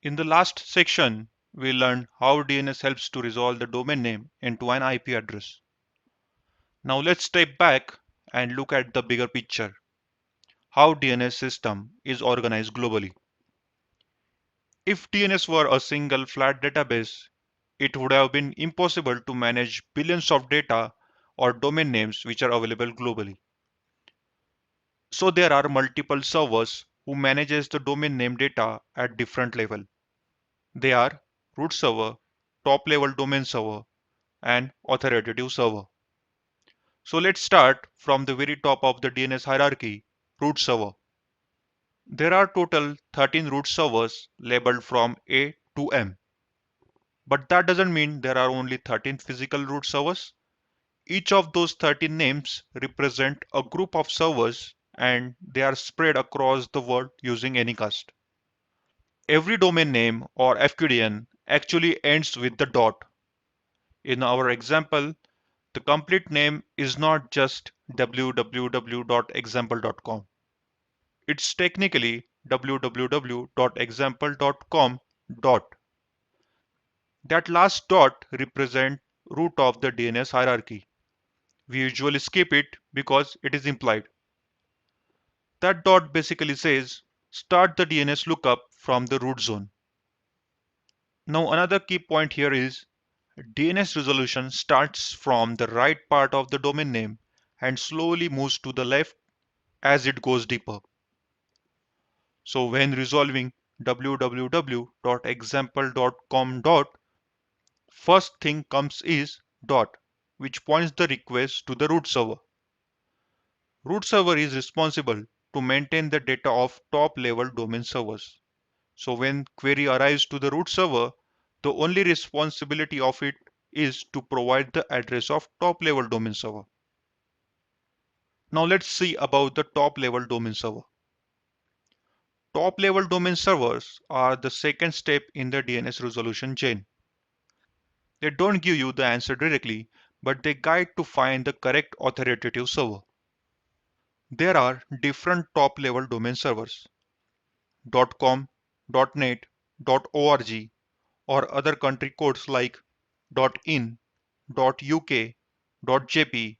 In the last section, we learned how DNS helps to resolve the domain name into an IP address. Now let's step back and look at the bigger picture, how DNS system is organized globally. If DNS were a single flat database, it would have been impossible to manage billions of data or domain names which are available globally. So there are multiple servers who manages the domain name data at different level. They are root server, top level domain server, and authoritative server. So let's start from the very top of the DNS hierarchy, root server. There are total 13 root servers labeled from A to M. But that doesn't mean there are only 13 physical root servers. Each of those 13 names represent a group of servers and they are spread across the world using Anycast. Every domain name or FQDN actually ends with the dot. In our example, the complete name is not just www.example.com. It's technically www.example.com. That last dot represents root of the DNS hierarchy. We usually skip it because it is implied. That dot basically says start the DNS lookup from the root zone. Now another key point here is DNS resolution starts from the right part of the domain name and slowly moves to the left as it goes deeper. So when resolving www.example.com first thing comes is dot, which points the request to the root server. Root server is responsible to maintain the data of top level domain servers. So when query arrives to the root server, the only responsibility of it is to provide the address of top level domain server. Now let's see about the top level domain server. Top level domain servers are the second step in the DNS resolution chain. They don't give you the answer directly, but they guide to find the correct authoritative server. There are different top level domain servers. .com, .net, .org, or other country codes like .in, .uk, .jp.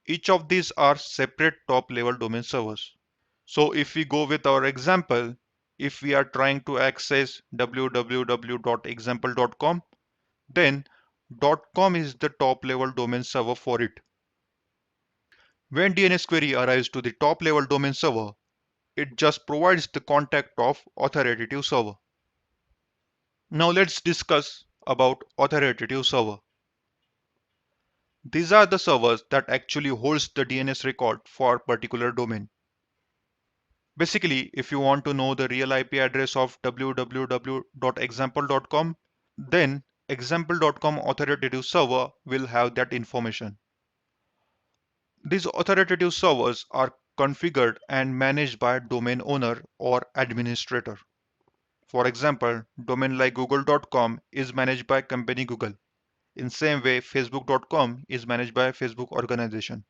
Each of these are separate top level domain servers. So if we go with our example, if we are trying to access www.example.com, then .com is the top level domain server for it. When DNS query arrives to the top level domain server, it just provides the contact of authoritative server. Now let's discuss about authoritative server. These are the servers that actually holds the DNS record for particular domain. Basically, if you want to know the real IP address of www.example.com, then example.com authoritative server will have that information. These authoritative servers are configured and managed by domain owner or administrator. For example, domain like google.com is managed by company Google. In same way, facebook.com is managed by Facebook organization.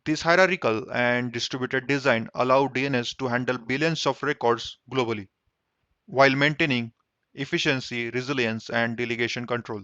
This hierarchical and distributed design allow DNS to handle billions of records globally while maintaining efficiency, resilience, and delegation control.